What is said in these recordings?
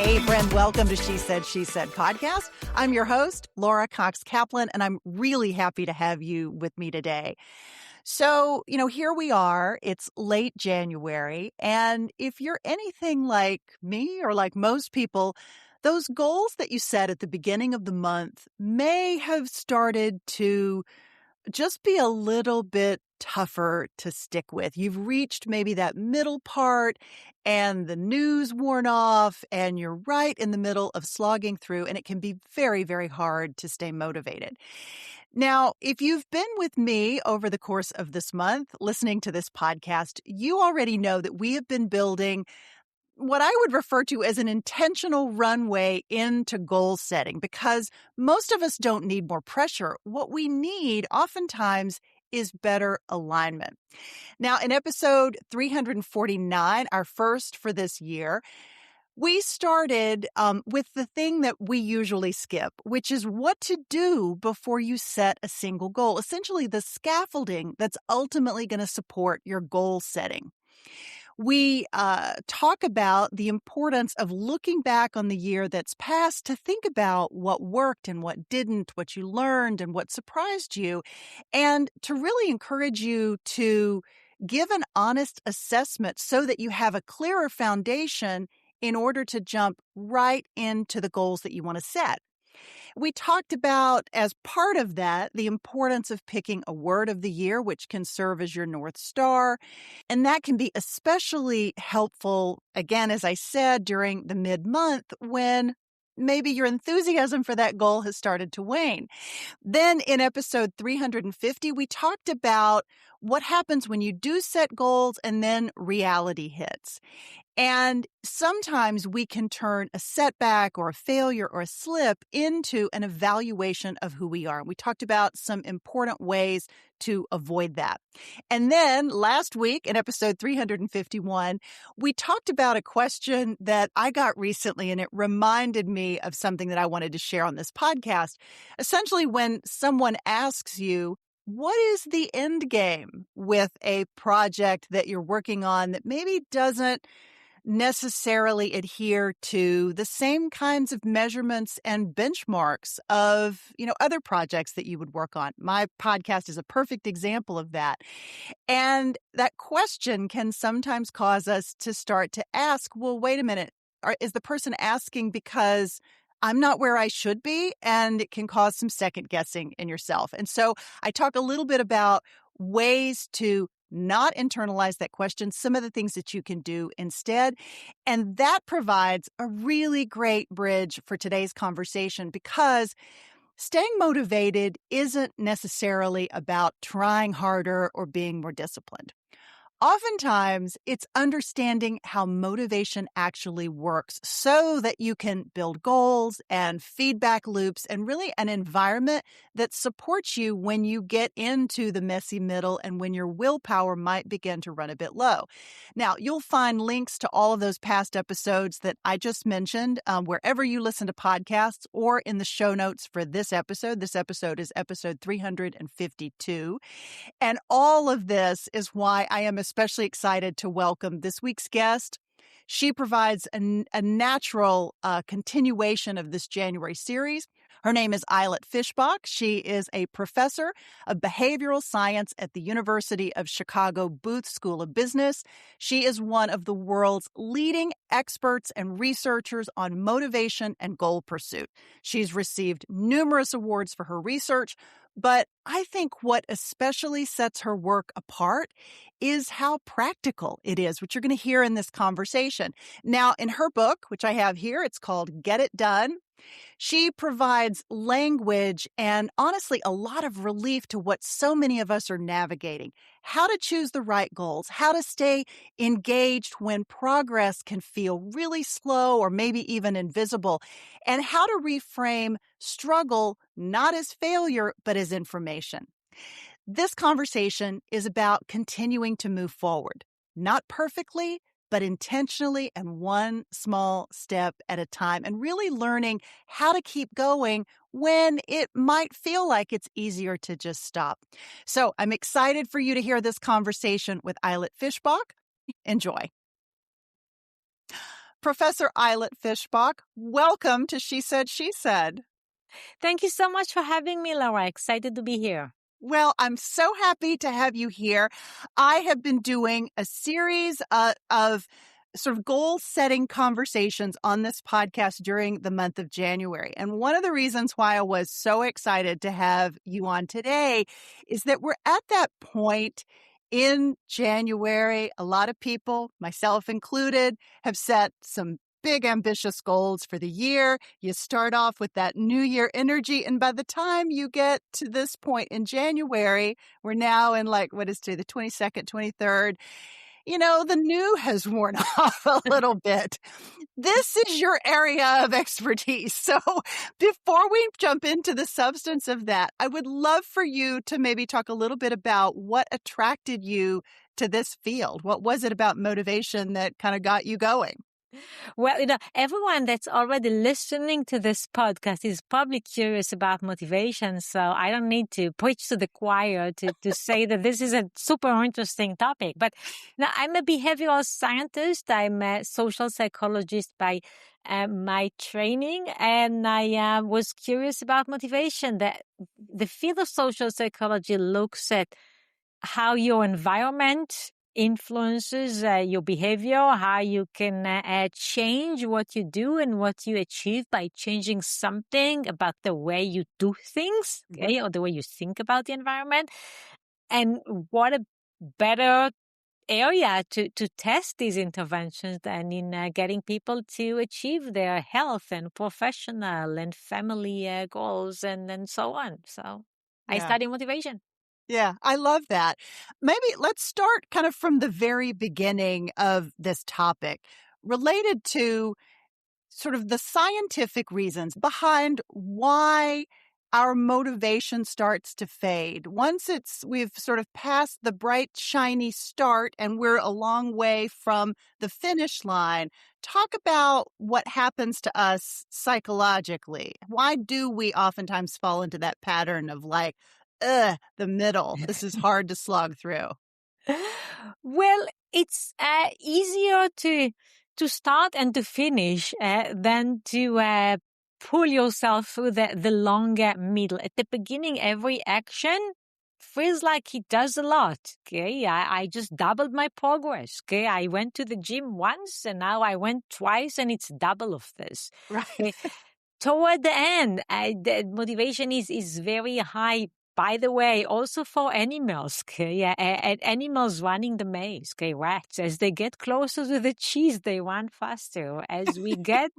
Hey, friend, welcome to She Said podcast. I'm your host, Laura Cox Kaplan, and I'm really happy to have you with me today. So, here we are. It's late January, and if you're anything like me or like most people, those goals that you set at the beginning of the month may have started to just be a little bit tougher to stick with. You've reached maybe that middle part and the news worn off and you're right in the middle of slogging through, and it can be very, very hard to stay motivated. Now, if you've been with me over the course of this month listening to this podcast, you already know that we have been building what I would refer to as an intentional runway into goal setting, because most of us don't need more pressure. What we need oftentimes is better alignment. Now, in episode 349, our first for this year, we started with the thing that we usually skip, which is what to do before you set a single goal, essentially the scaffolding that's ultimately going to support your goal setting. We talk about the importance of looking back on the year that's passed to think about what worked and what didn't, what you learned and what surprised you, and to really encourage you to give an honest assessment so that you have a clearer foundation in order to jump right into the goals that you want to set. We talked about, as part of that, the importance of picking a word of the year, which can serve as your North Star. And that can be especially helpful, again, as I said, during the mid-month when maybe your enthusiasm for that goal has started to wane. Then in episode 350, we talked about what happens when you do set goals and then reality hits. And sometimes we can turn a setback or a failure or a slip into an evaluation of who we are. And we talked about some important ways to avoid that. And then last week in episode 351, we talked about a question that I got recently, and it reminded me of something that I wanted to share on this podcast. Essentially, when someone asks you, what is the end game with a project that you're working on that maybe doesn't necessarily adhere to the same kinds of measurements and benchmarks of, other projects that you would work on? My podcast is a perfect example of that. And that question can sometimes cause us to start to ask, well, wait a minute, is the person asking because I'm not where I should be? And it can cause some second guessing in yourself. And so I talk a little bit about ways to not internalize that question, some of the things that you can do instead. And that provides a really great bridge for today's conversation, because staying motivated isn't necessarily about trying harder or being more disciplined. Oftentimes, it's understanding how motivation actually works so that you can build goals and feedback loops and really an environment that supports you when you get into the messy middle and when your willpower might begin to run a bit low. Now, you'll find links to all of those past episodes that I just mentioned wherever you listen to podcasts or in the show notes for this episode. This episode is episode 352. And all of this is why I am especially excited to welcome this week's guest. She provides a natural continuation of this January series. Her name is Ayelet Fishbach. She is a professor of behavioral science at the University of Chicago Booth School of Business. She is one of the world's leading experts and researchers on motivation and goal pursuit. She's received numerous awards for her research, but I think what especially sets her work apart is how practical it is, which you're going to hear in this conversation. Now, in her book, which I have here, it's called Get It Done. She provides language and honestly a lot of relief to what so many of us are navigating. How to choose the right goals, how to stay engaged when progress can feel really slow or maybe even invisible, and how to reframe struggle not as failure but as information. This conversation is about continuing to move forward, not perfectly, but intentionally and one small step at a time, and really learning how to keep going when it might feel like it's easier to just stop. So I'm excited for you to hear this conversation with Ayelet Fishbach. Enjoy. Professor Ayelet Fishbach, welcome to She Said, She Said. Thank you so much for having me, Laura. Excited to be here. Well, I'm so happy to have you here. I have been doing a series of sort of goal-setting conversations on this podcast during the month of January. And one of the reasons why I was so excited to have you on today is that we're at that point in January. A lot of people, myself included, have set some big ambitious goals for the year. You start off with that new year energy. And by the time you get to this point in January, we're now in what is today, the 22nd, 23rd. The new has worn off a little bit. This is your area of expertise. So before we jump into the substance of that, I would love for you to maybe talk a little bit about what attracted you to this field. What was it about motivation that kind of got you going? Well, everyone that's already listening to this podcast is probably curious about motivation. So I don't need to preach to the choir to say that this is a super interesting topic. But now I'm a behavioral scientist. I'm a social psychologist by my training. And I was curious about motivation. The field of social psychology looks at how your environment influences your behavior, how you can change what you do and what you achieve by changing something about the way you do things, okay, or the way you think about the environment. And what a better area to test these interventions than in getting people to achieve their health and professional and family goals and so on. So I study motivation. Yeah, I love that. Maybe let's start kind of from the very beginning of this topic, related to sort of the scientific reasons behind why our motivation starts to fade. Once we've sort of passed the bright, shiny start and we're a long way from the finish line, talk about what happens to us psychologically. Why do we oftentimes fall into that pattern of the middle? This is hard to slog through. Well, it's easier to start and to finish than to pull yourself through the longer middle. At the beginning, every action feels like it does a lot. Okay, I just doubled my progress. Okay, I went to the gym once and now I went twice, and it's double of this. Right. Okay? Toward the end, the motivation is very high. By the way, also for animals, okay? Yeah, animals running the maze, okay? Rats, as they get closer to the cheese, they run faster. As we get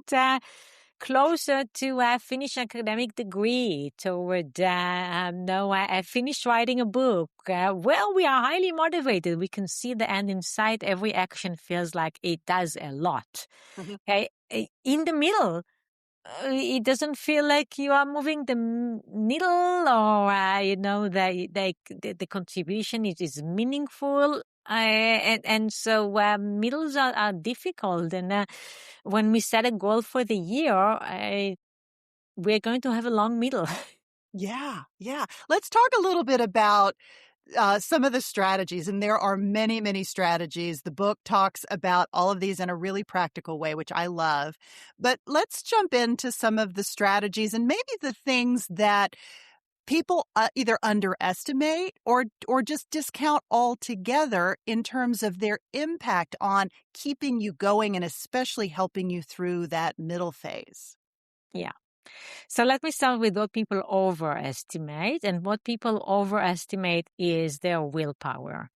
closer to finish academic degree, toward finish writing a book, well, we are highly motivated. We can see the end in sight. Every action feels like it does a lot. Mm-hmm. Okay, in the middle, it doesn't feel like you are moving the needle, or the contribution is meaningful, and so middles are difficult. And when we set a goal for the year, we're going to have a long middle. Yeah. Let's talk a little bit about some of the strategies, and there are many, many strategies. The book talks about all of these in a really practical way, which I love. But let's jump into some of the strategies and maybe the things that people either underestimate or just discount altogether in terms of their impact on keeping you going and especially helping you through that middle phase. Yeah. So let me start with what people overestimate. And what people overestimate is their willpower.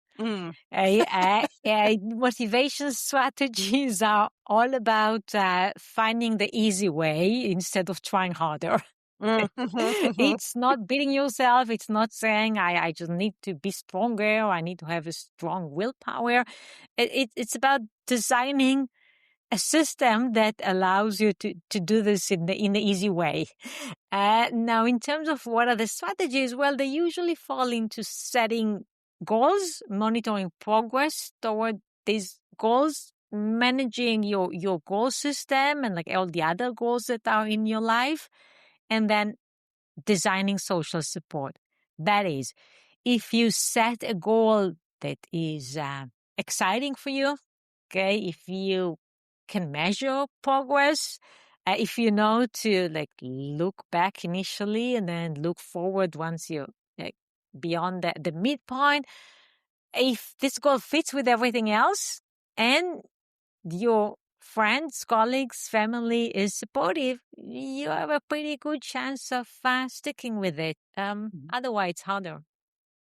Motivation strategies are all about finding the easy way instead of trying harder. It's not beating yourself. It's not saying I just need to be stronger, or I need to have a strong willpower. It's about designing a system that allows you to do this in the easy way. Now, in terms of what are the strategies, well, they usually fall into setting goals, monitoring progress toward these goals, managing your goal system and all the other goals that are in your life, and then designing social support. That is, if you set a goal that is exciting for you, okay, if you can measure progress. If you know to like look back initially and then look forward once you're like, beyond the midpoint, if this goal fits with everything else and your friends, colleagues, family is supportive, you have a pretty good chance of sticking with it. Mhm. Otherwise, it's harder.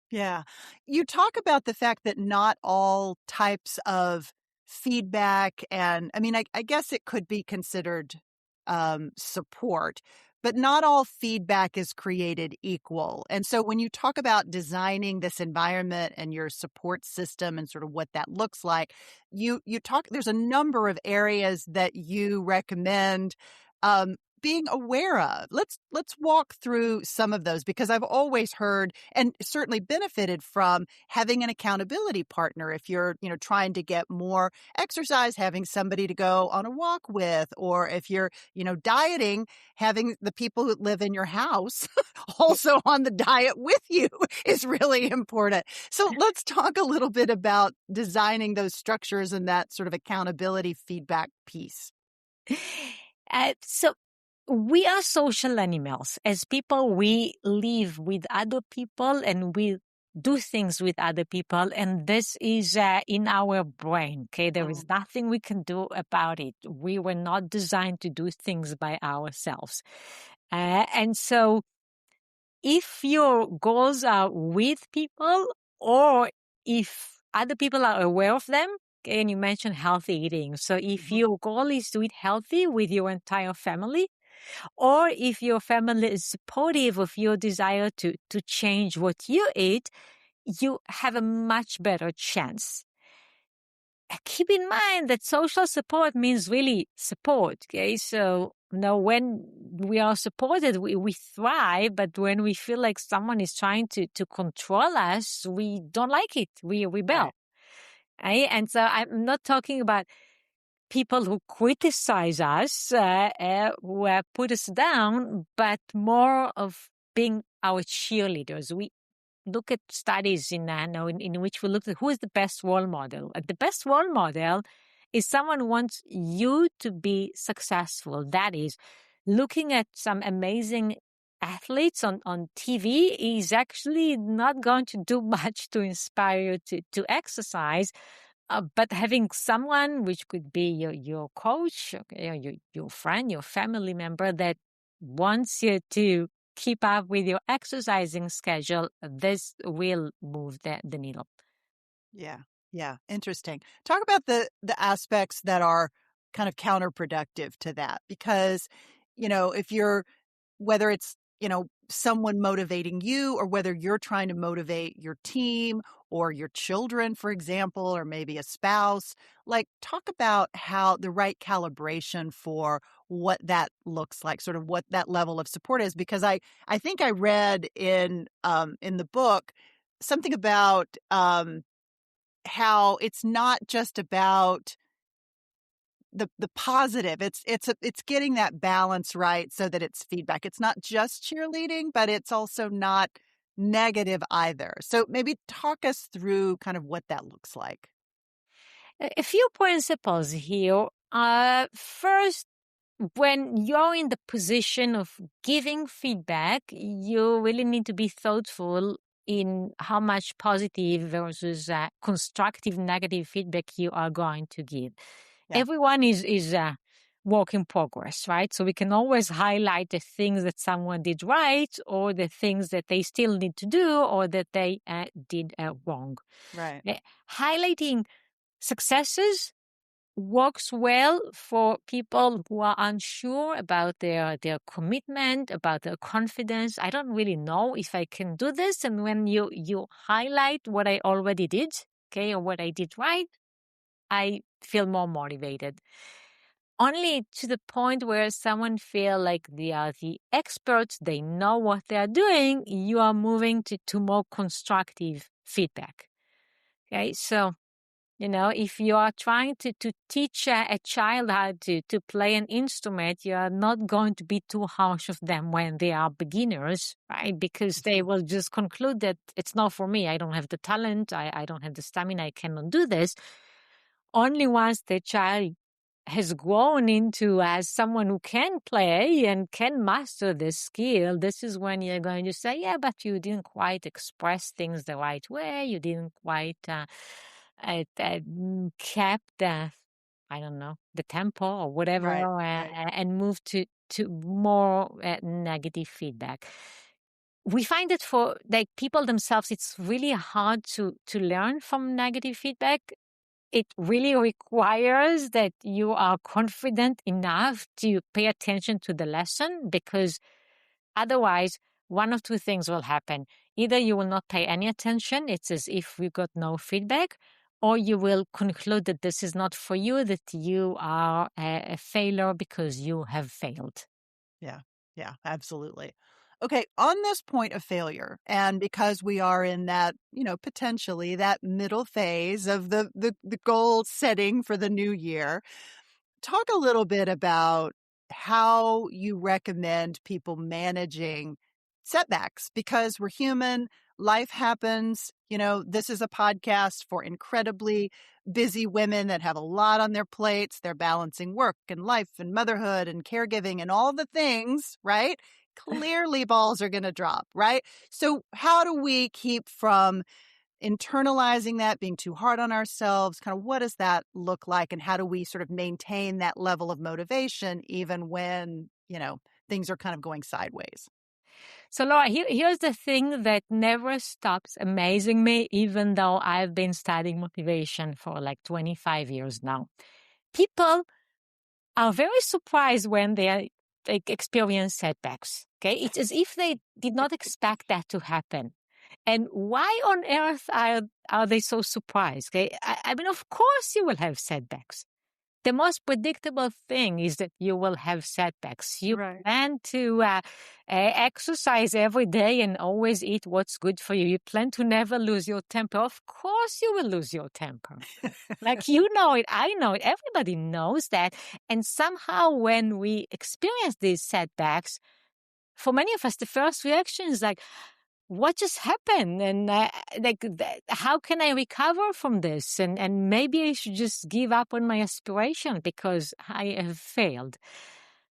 Yeah. You talk about the fact that not all types of feedback, and I mean, I guess it could be considered support, but not all feedback is created equal. And so when you talk about designing this environment and your support system and sort of what that looks like, you talk, there's a number of areas that you recommend being aware of. Let's walk through some of those, because I've always heard and certainly benefited from having an accountability partner. If you're, trying to get more exercise, having somebody to go on a walk with, or if you're, dieting, having the people who live in your house also on the diet with you is really important. So let's talk a little bit about designing those structures and that sort of accountability feedback piece. So we are social animals. As people, we live with other people and we do things with other people. And this is in our brain. Okay. There is nothing we can do about it. We were not designed to do things by ourselves. And so if your goals are with people or if other people are aware of them, okay, and you mentioned healthy eating. So if your goal is to eat healthy with your entire family, or if your family is supportive of your desire to change what you eat, you have a much better chance. Keep in mind that social support means really support. Okay. So when we are supported, we thrive. But when we feel like someone is trying to control us, we don't like it. We rebel. Right? And so I'm not talking about people who criticize us, who put us down, but more of being our cheerleaders. We look at studies in which we look at who is the best role model. And the best role model is someone who wants you to be successful. That is, looking at some amazing athletes on TV is actually not going to do much to inspire you to exercise. But having someone, which could be your coach, your friend, your family member that wants you to keep up with your exercising schedule, this will move the needle. Yeah. Yeah. Interesting. Talk about the aspects that are kind of counterproductive to that, because, if you're, whether it's, someone motivating you or whether you're trying to motivate your team or your children, for example, or maybe a spouse, like talk about how the right calibration for what that looks like, sort of what that level of support is, because I think I read in the book something about how it's not just about the positive. It's getting that balance right so that it's feedback. It's not just cheerleading, but it's also not negative either. So maybe talk us through kind of what that looks like. A few principles here. First, when you're in the position of giving feedback, you really need to be thoughtful in how much positive versus constructive negative feedback you are going to give. Yeah. Everyone is a work in progress, right? So we can always highlight the things that someone did right or the things that they still need to do or that they did wrong. Right. Highlighting successes works well for people who are unsure about their commitment, about their confidence. I don't really know if I can do this. And when you highlight what I already did, okay, or what I did right, I feel more motivated. Only to the point where someone feel like they are the experts, they know what they are doing, you are moving to more constructive feedback. Okay, so if you are trying to teach a child how to play an instrument, you are not going to be too harsh of them when they are beginners, right? Because they will just conclude that it's not for me. I don't have the talent. I don't have the stamina. I cannot do this. Only once the child has grown into as someone who can play and can master this skill, this is when you're going to say, yeah, but you didn't quite express things the right way. You didn't quite kept the, I don't know, the tempo or whatever, Right, right. and move to more negative feedback. We find that for like people themselves, it's really hard to learn from negative feedback. It really requires that you are confident enough to pay attention to the lesson, because otherwise, one of two things will happen. Either you will not pay any attention, it's as if you got no feedback, or you will conclude that this is not for you, that you are a failure because you have failed. Yeah. Yeah, absolutely. Okay, on this point of failure, and because we are in that, potentially that middle phase of the goal setting for the new year, talk a little bit about how you recommend people managing setbacks, because we're human, life happens. This is a podcast for incredibly busy women that have a lot on their plates. They're balancing work and life and motherhood and caregiving and all the things, right? Clearly, balls are going to drop, right? So, how do we keep from internalizing that, being too hard on ourselves? Kind of what does that look like? And how do we sort of maintain that level of motivation even when, things are kind of going sideways? So, Laura, here's the thing that never stops amazing me, even though I've been studying motivation for like 25 years now. People are very surprised when they experience setbacks. Okay, it's as if they did not expect that to happen. And why on earth are they so surprised? Okay, I mean, of course you will have setbacks. The most predictable thing is that you will have setbacks. You Right. plan to exercise every day and always eat what's good for you. You plan to never lose your temper. Of course you will lose your temper. Like, you know it, I know it, everybody knows that. And somehow when we experience these setbacks, for many of us, the first reaction is like, what just happened? And how can I recover from this? And maybe I should just give up on my aspiration because I have failed.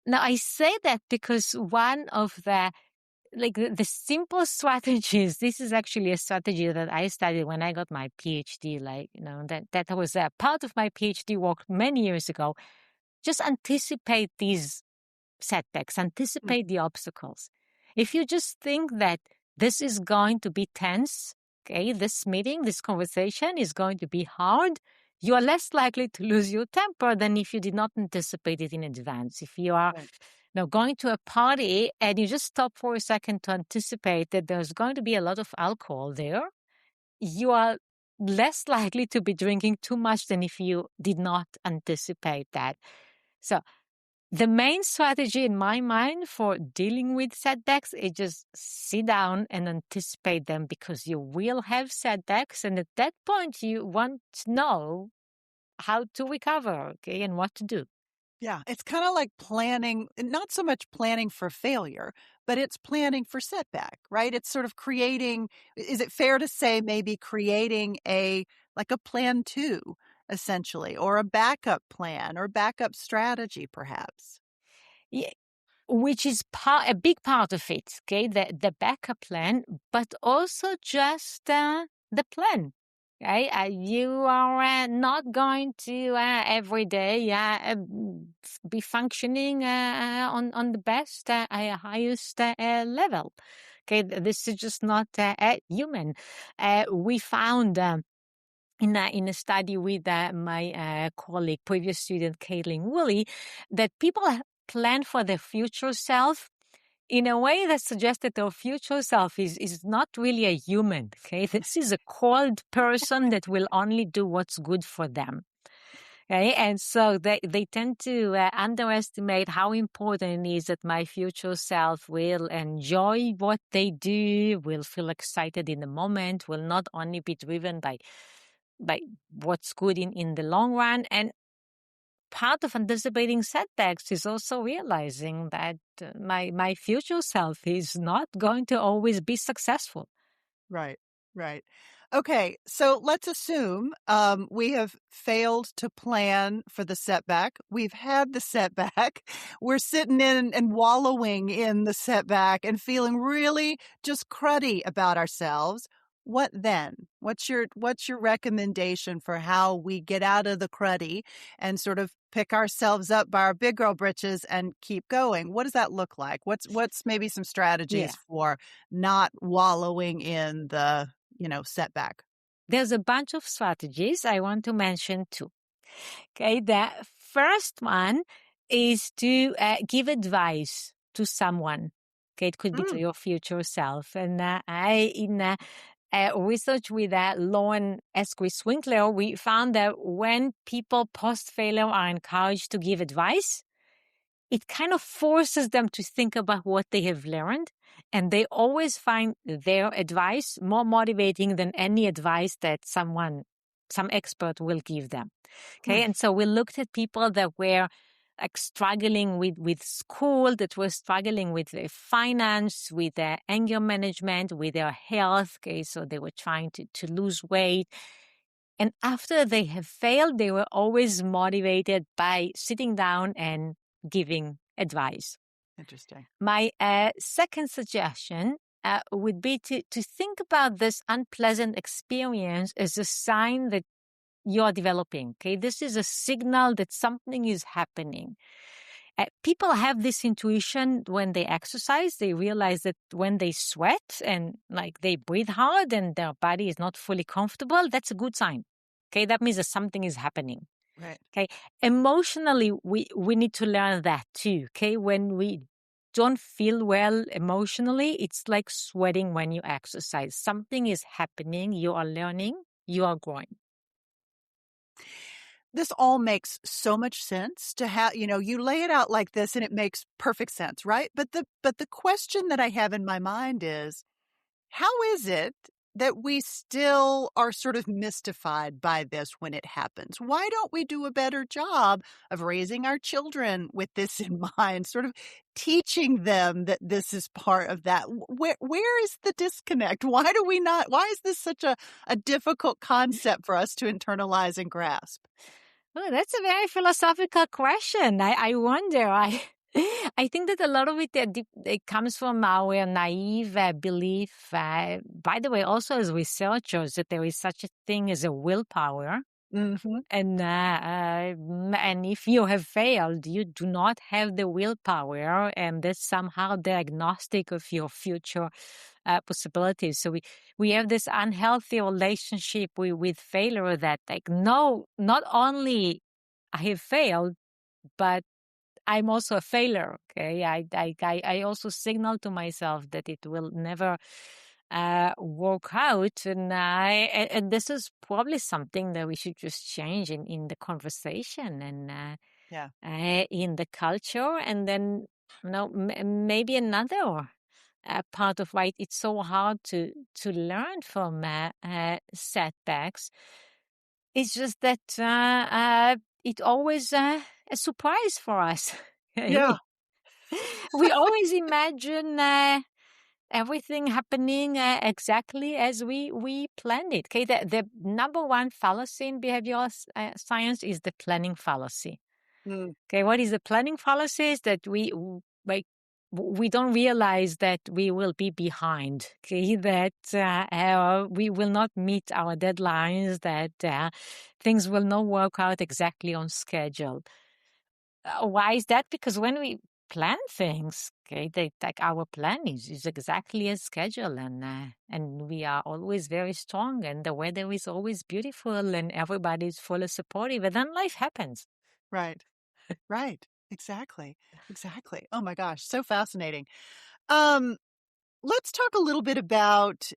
Now, I say that because one of the simple strategies, this is actually a strategy that I studied when I got my PhD, that was a part of my PhD work many years ago. Just anticipate these setbacks, anticipate the obstacles. If you just think that this is going to be tense, okay, this meeting, this conversation is going to be hard, you are less likely to lose your temper than if you did not anticipate it in advance. If you are going to a party and you just stop for a second to anticipate that there's going to be a lot of alcohol there, you are less likely to be drinking too much than if you did not anticipate that. So the main strategy in my mind for dealing with setbacks is just sit down and anticipate them, because you will have setbacks. And at that point, you want to know how to recover, okay, and what to do. Yeah, it's kind of like planning, not so much planning for failure, but it's planning for setback, right? It's sort of creating, is it fair to say maybe creating like a plan two, essentially, or a backup plan or backup strategy, perhaps? Yeah, which is a big part of it, okay, the backup plan, but also just the plan. Okay? You are not going to every day be functioning on the best, highest level. Okay, this is just not human. We found in a study with my colleague, previous student Caitlin Woolley, that people plan for their future self in a way that suggests that their future self is not really a human. Okay, this is a cold person that will only do what's good for them. Okay, and so they tend to underestimate how important it is that my future self will enjoy what they do, will feel excited in the moment, will not only be driven by what's good in the long run. And part of anticipating setbacks is also realizing that my future self is not going to always be successful. Right, right. Okay, so let's assume we have failed to plan for the setback. We've had the setback. We're sitting in and wallowing in the setback and feeling really just cruddy about ourselves. What then? What's your recommendation for how we get out of the cruddy and sort of pick ourselves up by our big girl britches and keep going? What does that look like? What's maybe some strategies Yeah. for not wallowing in the setback? There's a bunch of strategies I want to mention too. Okay. The first one is to give advice to someone. Okay. It could be to Mm, your future self. And in research with Lauren Esquis Winkler, we found that when people post failure are encouraged to give advice, it kind of forces them to think about what they have learned. And they always find their advice more motivating than any advice that some expert will give them. Okay. mm. And so we looked at people that were like struggling with school, that were struggling with their finance, with their anger management, with their health. Okay. So they were trying to lose weight. And after they have failed, they were always motivated by sitting down and giving advice. Interesting. My second suggestion would be to think about this unpleasant experience as a sign that you're developing. Okay, this is a signal that something is happening. People have this intuition when they exercise. They realize that when they sweat and like they breathe hard and their body is not fully comfortable, that's a good sign. Okay, that means that something is happening. Right. Okay, emotionally, we need to learn that too. Okay, when we don't feel well emotionally, it's like sweating when you exercise. Something is happening. You are learning. You are growing. This all makes so much sense to have, you lay it out like this and it makes perfect sense, right? But the question that I have in my mind is, how is it that we still are sort of mystified by this when it happens? Why don't we do a better job of raising our children with this in mind, sort of teaching them that this is part of that? Where is the disconnect? Why do we not? Why is this such a difficult concept for us to internalize and grasp? Oh, that's a very philosophical question. I wonder. I think that a lot of it comes from our naive belief. By the way, also as researchers, that there is such a thing as a willpower. Mm-hmm. And if you have failed, you do not have the willpower, and that's somehow diagnostic of your future possibilities. So we have this unhealthy relationship with failure that like, no, not only I have failed, but I'm also a failure. Okay. I also signal to myself that it will never work out. And this is probably something that we should just change in the conversation and Yeah. in the culture. And then, maybe another part of why it's so hard to learn from setbacks is just that it always a surprise for us. Okay, Yeah. we always imagine everything happening exactly as we planned it. Okay, the number one fallacy in behavioral science is the planning fallacy. Mm, Okay, what is the planning fallacy? Is that we don't realize that we will be behind. Okay, that we will not meet our deadlines. That things will not work out exactly on schedule. Why is that? Because when we plan things, okay, like our plan is exactly as scheduled, and we are always very strong, and the weather is always beautiful, and everybody is fully supportive, and then life happens. right. Right. Exactly. Exactly. Oh my gosh, so fascinating. Um, let's talk a little bit about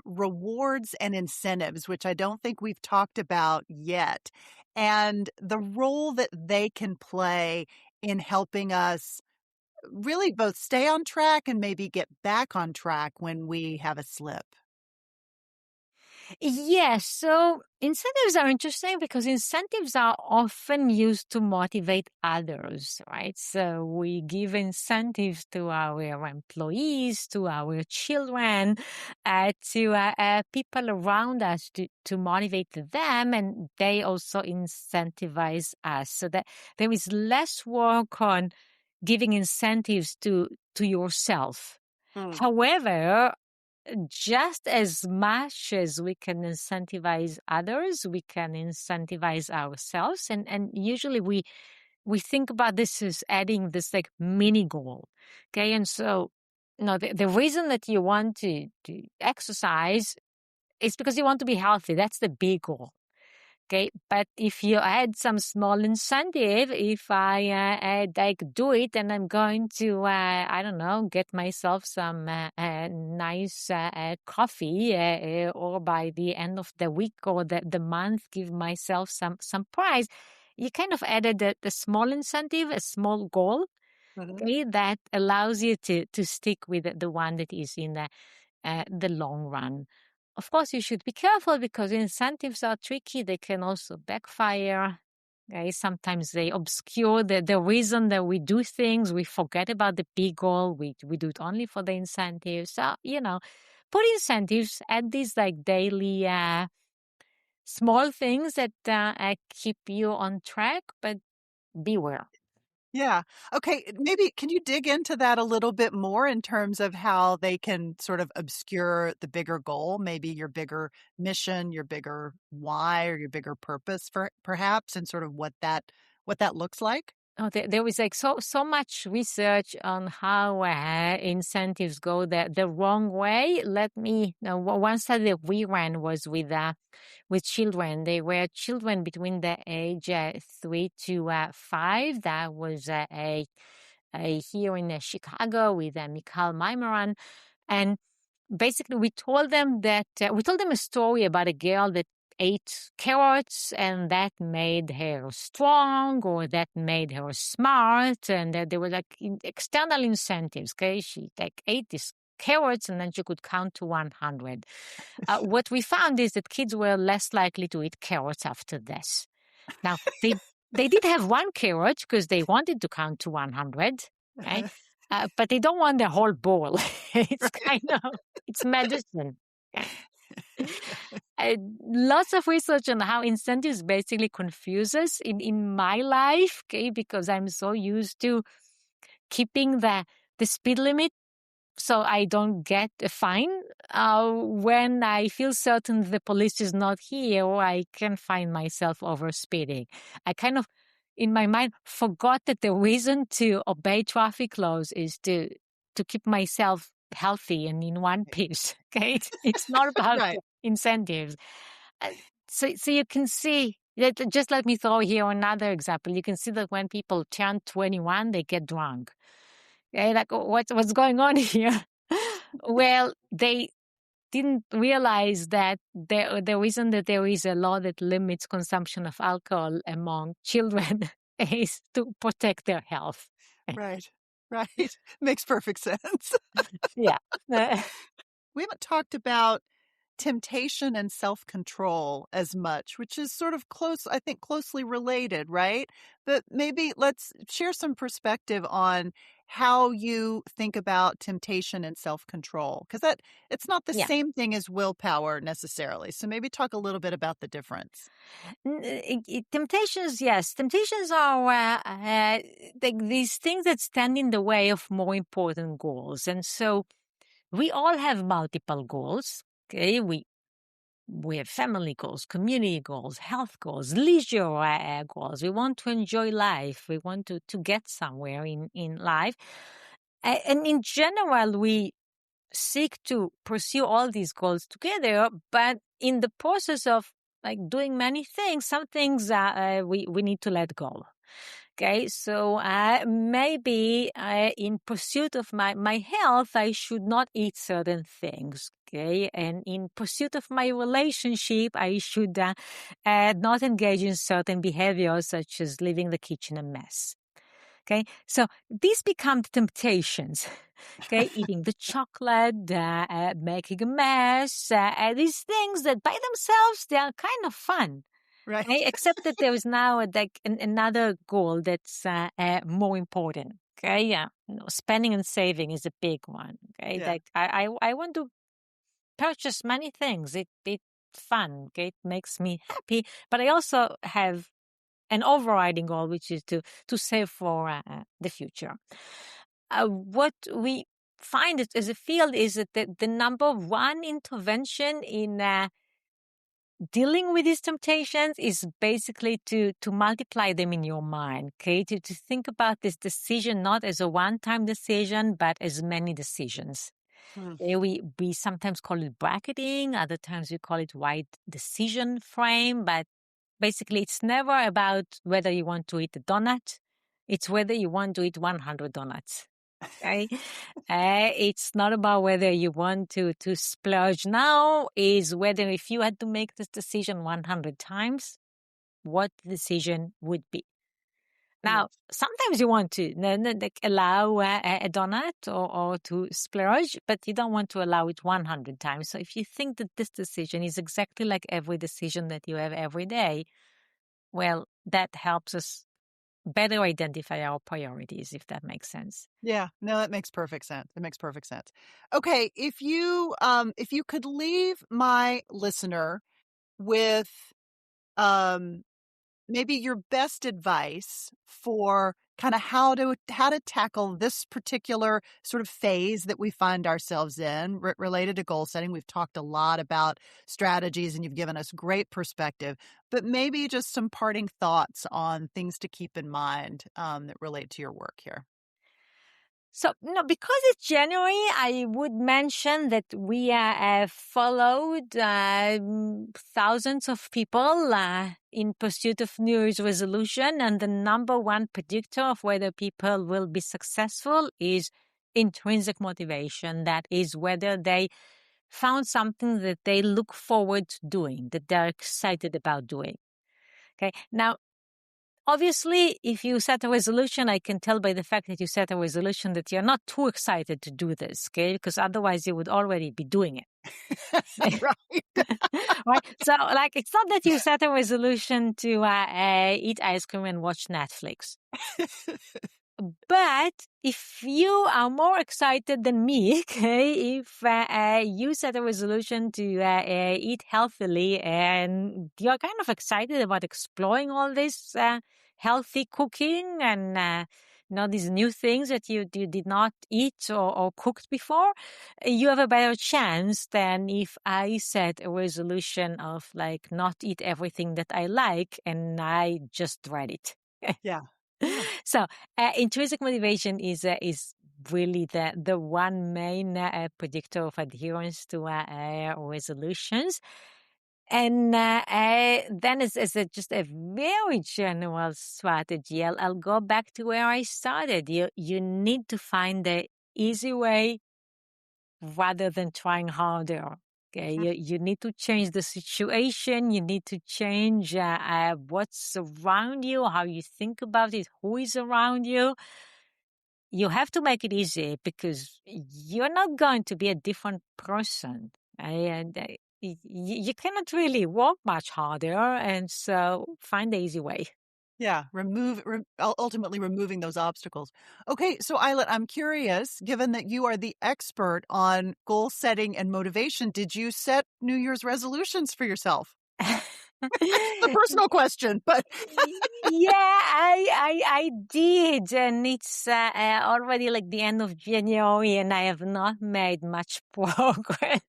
rewards and incentives, which I don't think we've talked about yet, and the role that they can play in helping us really both stay on track and maybe get back on track when we have a slip. Yes, so incentives are interesting because incentives are often used to motivate others, right? So we give incentives to our employees, to our children, to people around us to motivate them, and they also incentivize us. So that there is less work on giving incentives to yourself. Mm. However, just as much as we can incentivize others, we can incentivize ourselves. And usually we think about this as adding this like mini goal. Okay. And so, the reason that you want to exercise is because you want to be healthy. That's the big goal. Okay, but if you add some small incentive, if I like do it and I'm going to, I don't know, get myself some nice coffee, or by the end of the week or the month, give myself some prize, you kind of added the small incentive, a small goal, Mhm. okay, that allows you to stick with the one that is in the long run. Of course, you should be careful because incentives are tricky. They can also backfire. Okay? Sometimes they obscure the reason that we do things. We forget about the big goal. We do it only for the incentives. So, put incentives at these like daily small things that keep you on track, but beware. Yeah. Okay. Maybe can you dig into that a little bit more in terms of how they can sort of obscure the bigger goal, maybe your bigger mission, your bigger why, or your bigger purpose, for perhaps, and sort of what that looks like? Oh, there was like so much research on how incentives go the wrong way. Let me one study that we ran was with children. They were children between the age 3 to 5. That was a here in Chicago with Mikhail Maimaran, and basically we told them a story about a girl that ate carrots and that made her strong or that made her smart, and that there were like external incentives. Okay, she like ate these carrots and then she could count to 100. What we found is that kids were less likely to eat carrots after this. Now they did have one carrot because they wanted to count to 100, right? But they don't want the whole bowl. It's Right. kind of it's medicine. Lots of research on how incentives basically confuse us in my life, okay? Because I'm so used to keeping the speed limit so I don't get a fine. When I feel certain the police is not here, or I can find myself overspeeding. I kind of, in my mind, forgot that the reason to obey traffic laws is to keep myself healthy and in one piece. Okay, it's not about Right. incentives. Uh, so you can see that. Just let me throw here another example. You can see that when people turn 21, they get drunk. Okay, like what's going on here? Well, they didn't realize that the reason that there is a law that limits consumption of alcohol among children is to protect their health. Right. Right. Makes perfect sense. Yeah. We haven't talked about temptation and self-control as much, which is sort of I think closely related, right? But maybe let's share some perspective on how you think about temptation and self-control, because it's not the Yeah. same thing as willpower necessarily. So maybe talk a little bit about the difference. Temptations, yes. Temptations are these things that stand in the way of more important goals. And so we all have multiple goals. Okay. We have family goals, community goals, health goals, leisure goals. We want to enjoy life. We want to get somewhere in life. And in general, we seek to pursue all these goals together, but in the process of like doing many things, some things we need to let go. Okay, so maybe in pursuit of my health, I should not eat certain things. Okay, and in pursuit of my relationship, I should not engage in certain behaviors such as leaving the kitchen a mess. Okay, so these become temptations. Okay, eating the chocolate, making a mess, these things that by themselves, they are kind of fun. Right. Okay, except that there is now another goal that's more important. Okay, yeah, spending and saving is a big one. Okay, Yeah. like I want to purchase many things. It's fun. Okay, it makes me happy. But I also have an overriding goal, which is to save for the future. What we find as a field is that the number one intervention in dealing with these temptations is basically to multiply them in your mind, okay? To think about this decision not as a one-time decision, but as many decisions. Hmm. We sometimes call it bracketing, other times we call it wide decision frame, but basically it's never about whether you want to eat a donut. It's whether you want to eat 100 donuts. Okay. It's not about whether you want to splurge now, is whether if you had to make this decision 100 times, what the decision would be. Now, Yes. sometimes you want to like allow a donut or to splurge, but you don't want to allow it 100 times. So if you think that this decision is exactly like every decision that you have every day, well, that helps us better identify our priorities, if that makes sense. Yeah. No, that makes perfect sense. It makes perfect sense. Okay, if you could leave my listener with um maybe your best advice for kind of how to tackle this particular sort of phase that we find ourselves in related to goal setting. We've talked a lot about strategies and you've given us great perspective, but maybe just some parting thoughts on things to keep in mind that relate to your work here. So, no, because it's January, I would mention that we have followed thousands of people in pursuit of New Year's resolution. And the number one predictor of whether people will be successful is intrinsic motivation. That is whether they found something that they look forward to doing, that they're excited about doing. Okay. Now, obviously, if you set a resolution, I can tell by the fact that you set a resolution that you're not too excited to do this, okay? Because otherwise you would already be doing it. Right. Right? So, like, it's not that you set a resolution to eat ice cream and watch Netflix. But if you are more excited than me, okay, if you set a resolution to eat healthily and you're kind of excited about exploring all this healthy cooking and these new things that you did not eat or cooked before, you have a better chance than if I set a resolution of like not eat everything that I like and I just dread it. Yeah. Yeah. So, intrinsic motivation is really the one main predictor of adherence to resolutions. And then just a very general strategy, I'll go back to where I started. You need to find the easy way rather than trying harder. Okay, you need to change the situation. You need to change what's around you, how you think about it, who is around you. You have to make it easy because you're not going to be a different person. And you cannot really work much harder. And so find the easy way. Yeah, ultimately removing those obstacles. Okay, so Ayelet, I'm curious, given that you are the expert on goal setting and motivation, did you set New Year's resolutions for yourself? It's the personal question, but Yeah, I did, and it's already like the end of January, and I have not made much progress.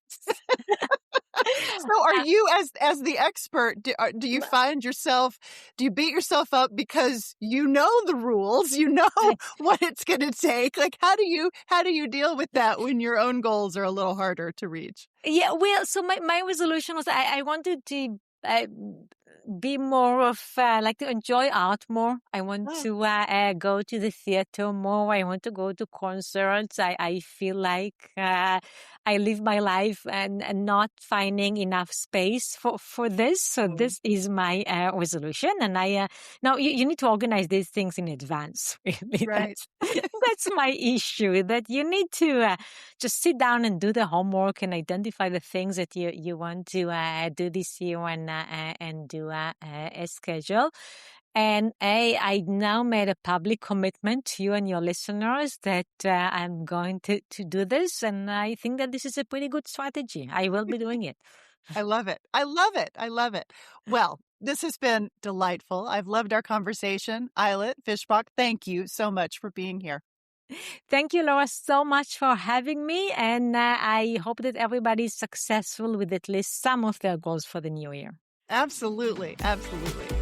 so are you as the expert, do you find yourself, do you beat yourself up because you know the rules, you know what it's going to take? Like how do you deal with that when your own goals are a little harder to reach? Yeah, well, so my resolution was I wanted to be more of, like to enjoy art more. I want Ah, to go to the theater more. I want to go to concerts. I feel like I live my life and not finding enough space for this. So mm, this is my resolution. And now you need to organize these things in advance. Really, right. that's my issue, that you need to just sit down and do the homework and identify the things that you want to do this year and do a schedule. And I now made a public commitment to you and your listeners that I'm going to do this. And I think that this is a pretty good strategy. I will be doing it. I love it. I love it. I love it. Well, this has been delightful. I've loved our conversation. Ayelet Fishbach, thank you so much for being here. Thank you, Laura, so much for having me. And I hope that everybody is successful with at least some of their goals for the new year. Absolutely. Absolutely.